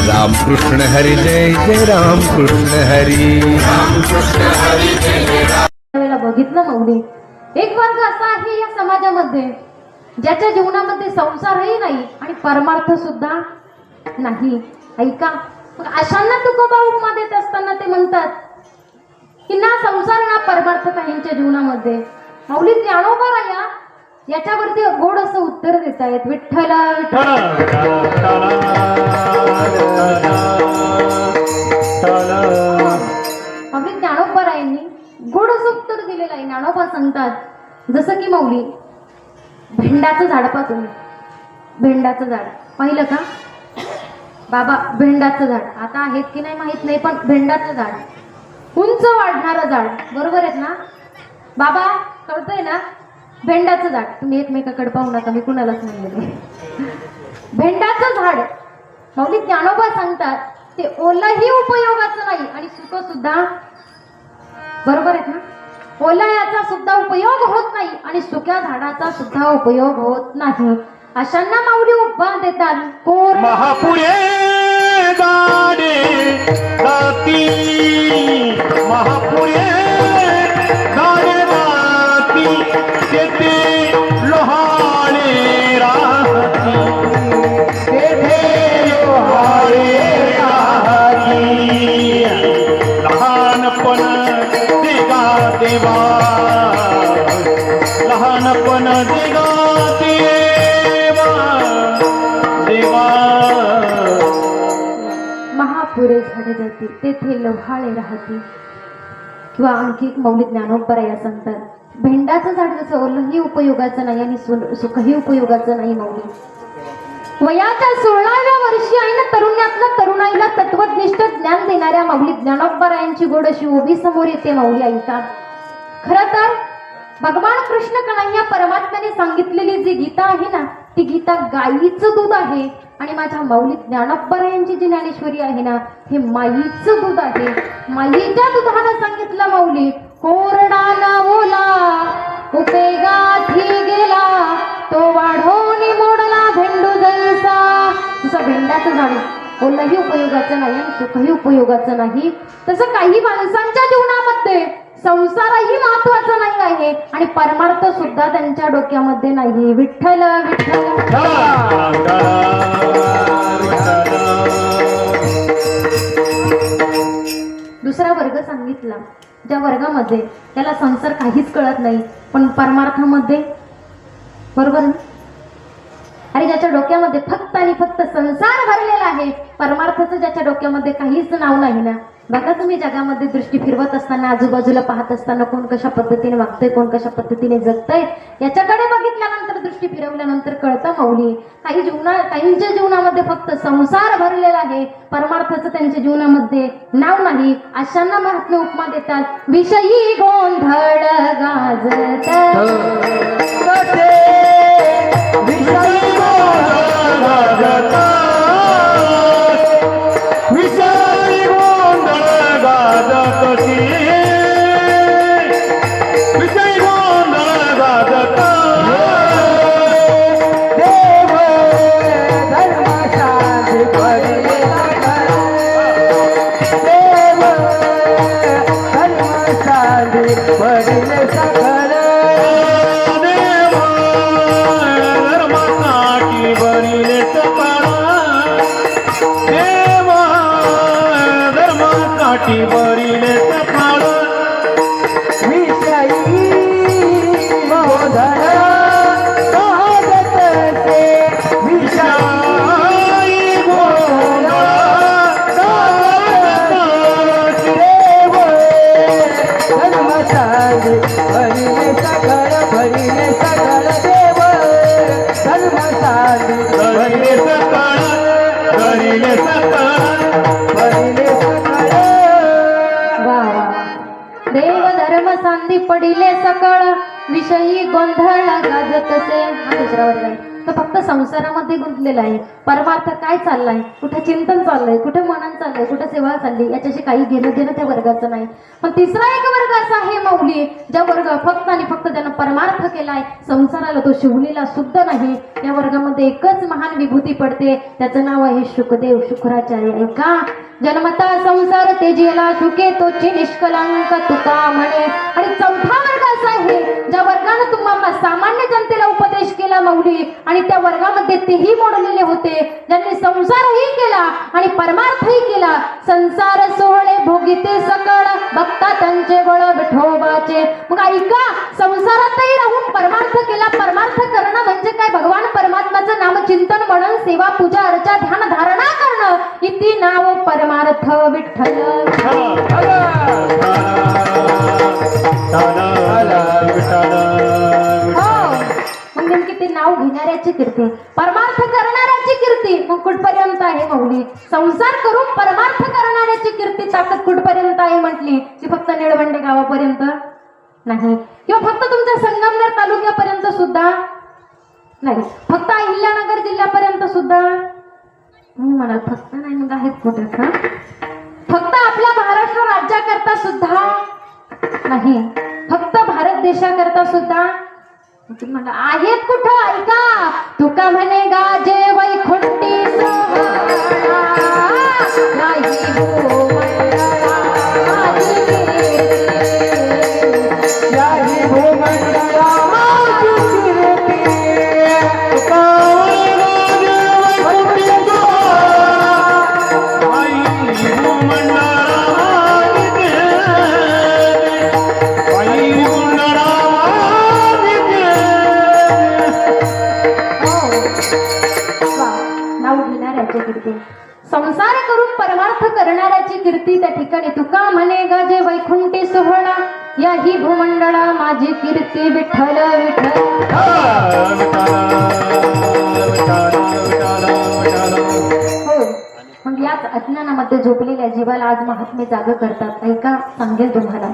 राम कृष्ण हरी जय जय राम कृष्ण हरी. बघितलं माऊली, एक वर्ग असा आहे या समाजामध्ये ज्याच्या जीवनामध्ये संसारही नाही आणि परमार्थ सुद्धा नाही. ऐका, मग अशांना तुकोबा उपमा देत असताना ते म्हणतात की ना संसार ना परमार्थ काहींच्या जीवनामध्ये. माऊली ज्ञानोबा राया याच्यावरती गोड असं उत्तर देत आहेत. विठ्ठल माऊली ज्ञानोबा रायांनी गोड असं उत्तर दिलेलं आहे. ज्ञानोबा सांगतात जसं की माऊली भेंडाचं झाड पहा तुम्ही, भेंडाचं झाड पाहिलं का बाबा? भेंडाचं झाड आता आहेत की नाही माहित नाही, पण भेंडाचं झाड उंच वाढणारं झाड, बरोबर आहेत ना बाबा? कळतंय ना? भेंडाचं झाड. तुम्ही एकमेकाकडे पाहू नका, मी कुणालाच म्हणले. भेंडाचं झाड माऊली ज्ञानोबा सांगतात ते ओलही उपयोगाचं नाही आणि सुक सुद्धा, बरोबर आहेत ना? ओला याचा सुद्धा उपयोग होत नाही आणि सुक्या झाडाचा सुद्धा उपयोग होत नाही. अशांना माऊली उपमा देतात. कोर महापुरे गाडे जाती, महापुरे गाडे जाती, तेथे लोहाळे राहती, तेथे लोहाळे राहती. लहानपण दिगा देवा, लहानपण दिगा महापुरे झाडे जातील तेथे लोहाळे राहतील. किंवा आणखी एक माऊली ज्ञानोबा या सांगतात भेंडाचं झाड जसं ओलही उपयोगाचं नाही आणि सुखही उपयोगाचं नाही. माऊली वयाच्या 16व्या वर्षी आहे ना तरुण्यातलं तरुणाईला तत्वनिष्ठ ज्ञान देणाऱ्या माऊली ज्ञानोबा यांची गोड अशी उभी समोर येते. माऊली ऐका, खरं तर भगवान कृष्ण कन्हैया परमात्म्याने सांगितलेली जी गीता आहे ना ती गीता गायीचं दूध आहे आणि माझ्या माऊली ज्ञानोबा यांची जी ज्ञानेश्वरी आहे ना हे माईचं दूध आहे. माईच्या दुधानं सांगितलं माऊली कोरडा ना ओला उपेगाठी गेला तो वाढवणी मोडला भेंडू जैसा. जसं भेंडाचं झाड ओलही उपयोगाचं नाही आणि सुखही उपयोगाचं नाही, तसं काही माणसांच्या जीवनामध्ये संसारही महत्वाचा नाही आहे आणि परमार्थ सुद्धा त्यांच्या डोक्यामध्ये नाही. विठ्ठल विठ्ठल. दुसरा वर्ग सांगितला ज्या वर्गामध्ये त्याला संसार काहीच कळत नाही पण परमार्थामध्ये, बरोबर ना? अरे ज्याच्या डोक्यामध्ये फक्त आणि फक्त संसार भरलेला आहे, परमार्थाचं ज्याच्या डोक्यामध्ये काहीच नाव नाही ना. बघा तुम्ही जगामध्ये दृष्टी फिरवत असताना आजूबाजूला पाहत असताना कोण कशा पद्धतीने वागतंय, कोण कशा पद्धतीने जगतंय, याच्याकडे बघितल्यानंतर दृष्टी फिरवल्यानंतर कळतं माऊली काहींच्या जीवनामध्ये फक्त संसार भरलेला आहे, परमार्थाचं त्यांच्या जीवनामध्ये नाव नाही. अशांना महात्मे उपमा देतात विषयी गोंधळ गाजत, विषयी गोंधळ गाजत, विषयी गोंधळ गाजत, विषयी गोंधळ गाजत. देव धर्मशास्त्री पडले सकळ, देव धर्मशास्त्री पडले सकळ, बरीले सफळ, विषयी गोंधळ गाजत से, विषयी गोंधळ गाजत से. देव धर्मशास्त्री भरिले सकळ, भरिले सकळ, देव धर्मशास्त्री भरिले सकळ, भरिले सकळ, भरिले सकळ. देव धर्म सांदी पडिले सकळ, विषयी गोंधळ गाजत से. हा दुसरा वर्ग आहे. तर फक्त संसारामध्ये गुंतलेला आहे. परमार्थ काय चाललाय, कुठे चिंतन चाललंय, कुठे मनन चाललंय, कुठे सेवा चालली, याच्याशी काही घेणं देणं त्या वर्गाचं नाही. पण तिसरा एक वर्ग असा आहे माऊली, ज्या वर्ग फक्त आणि फक्त त्यानं परमार्थ केलाय, संसाराला तो शिवलेला सुद्धा नाही. या वर्गामध्ये एकच महान विभूती पडते, त्याचं नाव आहे शुकदेव शुक्राचार्य. ऐका, जन्मता संसार तेजेला शुके तोची निष्कलंक तुका म्हणे. आणि चौथा वर्ग असा आहे, ज्या वर्गानं तुम्हाला सामान्य जनतेला उपदेश केला माऊली, आणि त्या वर्गामध्ये तेही मोडलेले होते, ज्यांनी संसारही केला आणि परमार्थही केला. संसार सोहळे भोगिते सकळ, बघता त्यांचे बळ विठोबाचे. मग ऐका, संसारातही राहून परमार्थ केला. परमार्थ करणं म्हणजे काय, भगवान परमात्माचं नामचिंतन, म्हणून सेवा पूजा अर्चा ध्यान धारणा करणं, इति नाव परमार्थ विठ्ठल. मग नेमकी ते नाव घेणाऱ्याची कीर्ती, परमार्थ करणाऱ्याची कीर्ती मग कुठपर्यंत आहे माऊली? संसार करून परमार्थ करणाऱ्याची कीर्ती ताकद कुठपर्यंत आहे म्हटली? ती फक्त निळवंडे गावापर्यंत नाही, किंवा फक्त तुमच्या संगमनेर तालुक्यापर्यंत सुद्धा नाही, फक्त अहिल्यानगर जिल्ह्यापर्यंत सुद्धा म्हणाल फक्त नाही, मग आहेत कुठे? फक्त आपल्या महाराष्ट्र राज्याकरता सुद्धा नाही, फक्त भारत देशाकरता सुद्धा म्हणा आहेत कुठं? ऐका, तुका म्हणे गाजे वैकुंठी सोहळा, नाही भूमंडळा माझी कीर्ती, याही भूमंडळा माझी कीर्ती. तुका वैकुंठी सोहळा, आई भूमंडळा माझी कीर्ती, आई भूमंडळा माझी नाव घेणाऱ्याची कीर्ती, संसार करून परमार्थ करणाऱ्याची कीर्ती. त्या ठिकाणी तुका म्हणे गाजे वैकुंठी सोहळा, याही भूमंडळा माझी कीर्ती. विठ्ठल विठ्ठल. हो, मग याच अज्ञानामध्ये झोपलेल्या जीवाला आज महात्मे जाग करतात. ऐका, सांगेल तुम्हाला,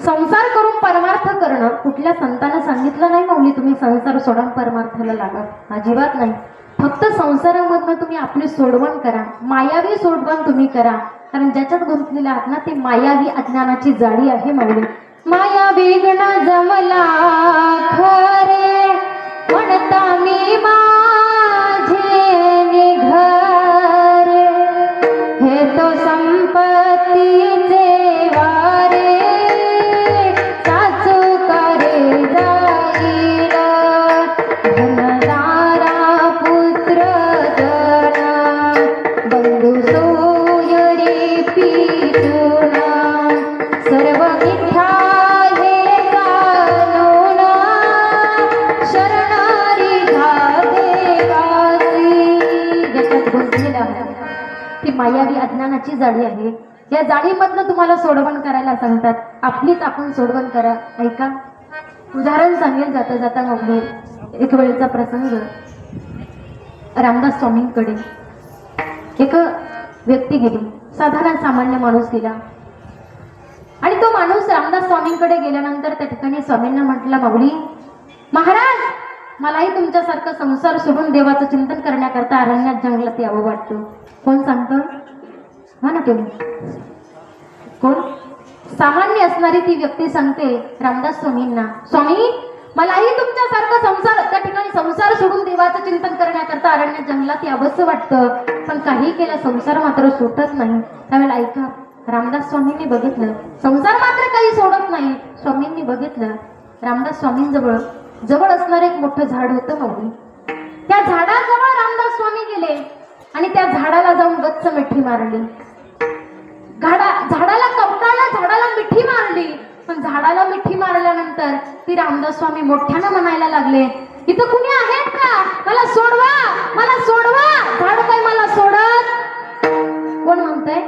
संसार करून परमार्थ करणं कुठल्या संतानं सांगितलं नाही माऊली तुम्ही संसार सोडून परमार्थाला लागा, अजिबात नाही. फक्त संसारामधनं तुम्ही आपली सोडवण करा, मायावी सोडवण तुम्ही करा. कारण ज्याच्यात गुंतलेले आहात ना, ते मायावी अज्ञानाची जाळी आहे माऊली. माया विघ्न जमला खरे, म्हणता मी माझे निघरे, हे तो संपत्तीचे वारे, साचू करे जाईल धनदारा पुत्र जना, बंधू सोयरे पितुना, सर्व मिथ्या हे जाणून, शरणारी घाते वासी. ज्याच्यात गुंतलेला आहे ती मायावी अज्ञानाची जाळी आहे. या जाळीमधनं तुम्हाला सोडवण करायला सांगतात, आपलीच आपण सोडवण करा. ऐका, उदाहरण सांगेल जाता जाता माऊली. एक वेळेचा प्रसंग, रामदास स्वामींकडे एक व्यक्ती गेली, साधारण सामान्य माणूस गेला. आणि तो माणूस रामदास स्वामींकडे गेल्यानंतर त्या ठिकाणी स्वामींना म्हटला, माऊली महाराज, मलाही तुमच्यासारखं संसार सोडून देवाचं चिंतन करण्याकरता अरण्यात जंगलात यावं वाटतं. कोण सांगतं? हा ना तुम्ही कोण? सामान्य असणारी ती व्यक्ती सांगते रामदास स्वामींना, स्वामी मलाही तुमच्यासारखं संसार, त्या ठिकाणी संसार सोडून देवाचं चिंतन करण्याकरता अरण्यात जंगलात यावंसं वाटतं, पण काही केलं संसार मात्र सुटत नाही. त्यावेळेला ऐका, रामदास स्वामींनी बघितलं संसार मात्र काही सोडत नाही. स्वामींनी बघितलं, रामदास स्वामींजवळ जवळ असणारं एक मोठं झाड होतं माऊली. त्या झाडाजवळ रामदास स्वामी गेले आणि त्या झाडाला जाऊन गच्च मिठी मारली. झाडाला कवटाळला, झाडाला मिठी मारली. पण झाडाला मिठी मारल्यानंतर ती रामदास स्वामी मोठ्यानं म्हणायला लागले, इथं कुणी आहेत का? मला सोडवा, मला सोडवा. झाड काय मला सोडत? कोण म्हणतंय?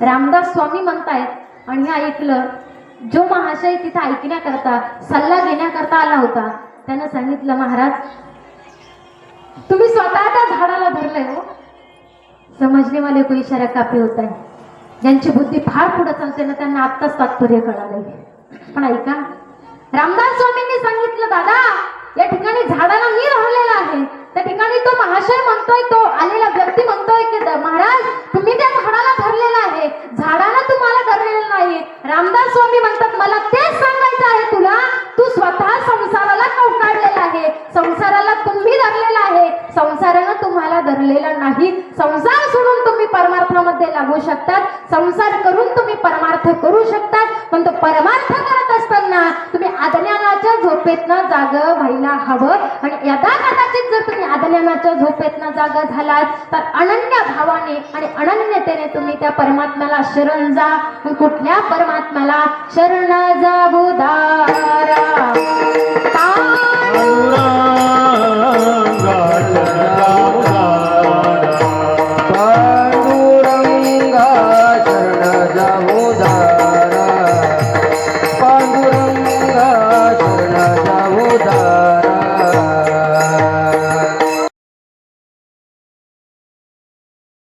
रामदास स्वामी म्हणतायत. आणि हे ऐकलं जो महाशय तिथे ऐकण्याकरता, सल्ला घेण्याकरता आला होता, त्यानं सांगितलं, महाराज तुम्ही स्वतः त्या झाडाला धरलंय हो. समजने वाले को इशारा काफी होता है. ज्यांची बुद्धी फार पुढे चालते ना, त्यांना आत्ताच तात्पर्य कळालंय. पण ऐका, रामदास स्वामींनी सांगितलं, दादा या ठिकाणी झाडाला मी धरलेला आहे. त्या ठिकाणी तो महाशय म्हणतोय, तो आलेला व्यक्ती म्हणतोय की महाराज तुम्ही त्या झाडाला धरलेला आहे, झाडानं तुम्हाला धरलेलं नाही. रामदास स्वामी म्हणतात मला तेच सांगायचं आहे तुला, तू स्वतः संसाराला कवटाळलेला आहे, संसाराला तुम्ही धरलेला आहे, संसारानं तुम्हाला धरलेलं नाही. संसार सोडून तुम्ही परमार्थामध्ये लागू शकतात, संसार करून तुम्ही परमार्थ करू शकतात, पण तो परमार्थ करत असताना तुम्ही अज्ञानाच्या झोपेतनं जाग व्हायला हवं. आणि यदा कदाचित जर तुम्ही अज्ञानाच्या झोपेतनं जाग झालात तर अनन्य भावाने आणि अनन्यतेने तुम्ही त्या परमात्म्याला शरण जा. कुठल्या परमात्म्याला शरण जाऊ दारा पांडुरंगा शरण जाऊ दारा.